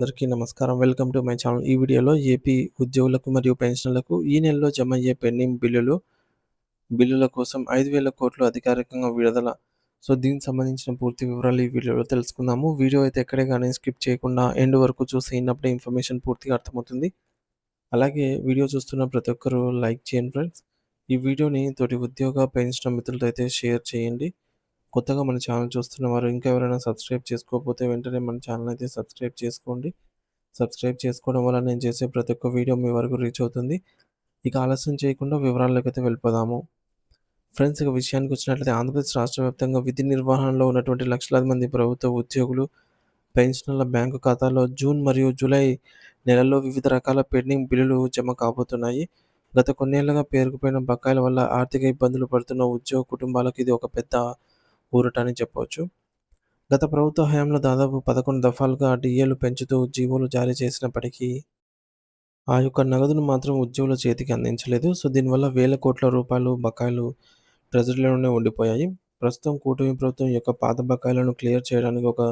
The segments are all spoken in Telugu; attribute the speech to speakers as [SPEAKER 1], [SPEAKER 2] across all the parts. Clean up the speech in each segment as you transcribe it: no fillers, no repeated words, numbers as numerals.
[SPEAKER 1] అందరికీ నమస్కారం. Welcome to my channel. ఈ వీడియోలో ఏపీ ఉద్యోగులకు మరియు పెన్షనర్లకు ఈ నెలలో జమ అయ్యే పెండింగ్ బిల్లుల కోసం 5,000 కోట్లు అధికారికంగా విడుదల. దీనికి సంబంధించిన పూర్తి వివరాలు ఈ వీడియోలో తెలుసుకుందాము. వీడియో అయితే ఎక్కడే గాని స్కిప్ చేయకుండా ఎండ్ వరకు చూసి ఇన్నప్పుడే ఇన్ఫర్మేషన్ పూర్తిగా అర్థమవుతుంది. అలాగే వీడియో చూస్తున్న ప్రతి ఒక్కరు లైక్ చేయండి ఫ్రెండ్స్. ఈ వీడియోని తోటి ఉద్యోగ, పెన్షనర్ మిత్రులతో అయితే షేర్ చేయండి. కొత్తగా మన ఛానల్ చూస్తున్నవారు ఇంకా ఎవరైనా సబ్స్క్రైబ్ చేసుకోకపోతే వెంటనే మన ఛానల్ అయితే సబ్స్క్రైబ్ చేసుకోండి. సబ్స్క్రైబ్ చేసుకోవడం వల్ల నేను చేసే ప్రతి ఒక్క వీడియో మీ వరకు రీచ్ అవుతుంది. ఇక ఆలస్యం చేయకుండా వివరాల్లోకైతే వెళ్ళిపోదాము. ఫ్రెండ్స్, ఇక విషయానికి వచ్చినట్లయితే ఆంధ్రప్రదేశ్ రాష్ట్ర వ్యాప్తంగా విధి నిర్వహణలో ఉన్నటువంటి లక్షలాది మంది ప్రభుత్వ ఉద్యోగులు, పెన్షనర్ల బ్యాంకు ఖాతాల్లో జూన్ మరియు జూలై నెలల్లో వివిధ రకాల పెండింగ్ బిల్లులు జమ కాబోతున్నాయి. గత కొన్నేళ్లుగా పేరుకుపోయిన బకాయిల వల్ల ఆర్థిక ఇబ్బందులు పడుతున్న ఉద్యోగ కుటుంబాలకు ఇది ఒక పెద్ద ఊరట అని చెప్పవచ్చు. గత ప్రభుత్వ హయాంలో దాదాపు 11 దఫాలుగా డిఏలు పెంచుతూ జీవోలు జారీ చేసినప్పటికీ ఆ యొక్క నగదును మాత్రం ఉద్యోగుల చేతికి అందించలేదు. దీనివల్ల వేల కోట్ల రూపాయలు బకాయిలు ట్రెజరీలోనే ఉండిపోయాయి. ప్రస్తుతం కూటమి ప్రభుత్వం ఈ యొక్క పాత బకాయిలను క్లియర్ చేయడానికి ఒక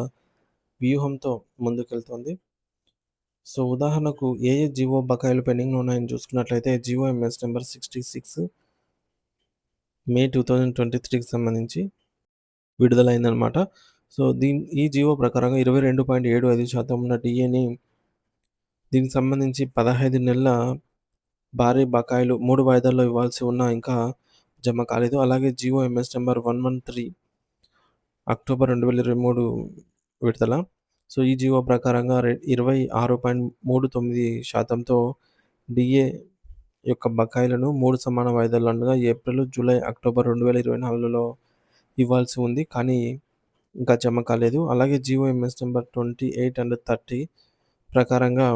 [SPEAKER 1] వ్యూహంతో ముందుకెళ్తోంది. ఉదాహరణకు ఏ జీవో బకాయిలు పెండింగ్‌లో ఉన్నాయని చూసుకున్నట్లయితే జీవో ఎంఎస్ నంబర్ 66 మే 2023కి సంబంధించి విడుదలైందనమాట. ఈ జీవో ప్రకారంగా 22.75% ఉన్న డిఏని దీనికి సంబంధించి 15 నెలల భారీ బకాయిలు 3 వాయిదాల్లో ఇవ్వాల్సి ఉన్నా ఇంకా జమ కాలేదు. అలాగే జీవో ఎంఎస్ నంబర్ 113 అక్టోబర్ 2023 విడుదల. ఈ జీవో ప్రకారంగా 26.39%తో డిఏ యొక్క బకాయిలను 3 సమాన వాయిదాల్లో అనగా ఏప్రిల్, జూలై, అక్టోబర్ 2024లో ఇవ్వాల్సి ఉంది. కానీ ఇంకా జమ కాలేదు. అలాగే జీవో ఎంఎస్ నంబర్ 28 అండ్ 30 ప్రకారంగా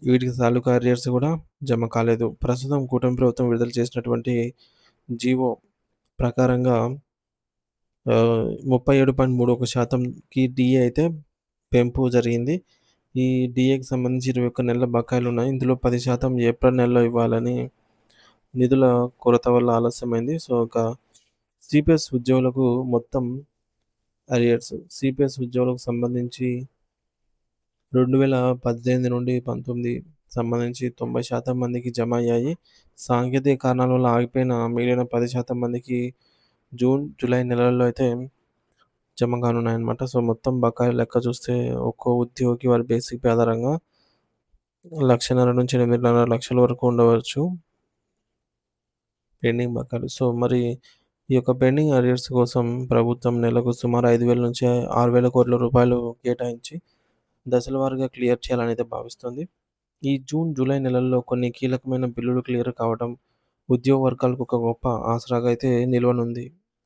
[SPEAKER 1] వీటికి తాలూకా అరియర్స్ కూడా జమ కాలేదు. ప్రస్తుతం కూటమి ప్రభుత్వం విడుదల చేసినటువంటి జీవో ప్రకారంగా 37.31%కి డిఏ అయితే పెంపు జరిగింది. ఈ డిఏకి సంబంధించి 21 నెలల బకాయిలున్నాయి. ఇందులో 10% ఏప్రిల్ నెలలో ఇవ్వాలని నిధుల కొరత వల్ల ఆలస్యమైంది. ఇక సిపిఎస్ ఉద్యోగులకు మొత్తం అరియర్స్. సిపిఎస్ ఉద్యోగులకు సంబంధించి 2018 నుండి 19 సంబంధించి 90% మందికి జమ అయ్యాయి. సాంకేతిక కారణాల వల్ల ఆగిపోయిన మిగిలిన 10% మందికి జూన్, జూలై నెలల్లో అయితే జమ కానున్నాయన్నమాట. మొత్తం బకాయిల లెక్క చూస్తే ఒక్కో ఉద్యోగికి వారి బేసిక్ పే ఆధారంగా 1,50,000 నుంచి 8,5 లక్షల వరకు ఉండవచ్చు పెండింగ్ బకాయిలు. మరి ఈ యొక్క పెండింగ్ అరియర్స్ కోసం ప్రభుత్వం నెలకు సుమారు 5,000 నుంచి 6,000 కోట్ల రూపాయలు కేటాయించి దశల వారీగా క్లియర్ చేయాలని అయితే భావిస్తోంది. ఈ జూన్, జూలై నెలల్లో కొన్ని కీలకమైన బిల్లులు క్లియర్ కావడం ఉద్యోగ వర్గాలకు ఒక గొప్ప ఆసరాగా అయితే నిలవనుంది.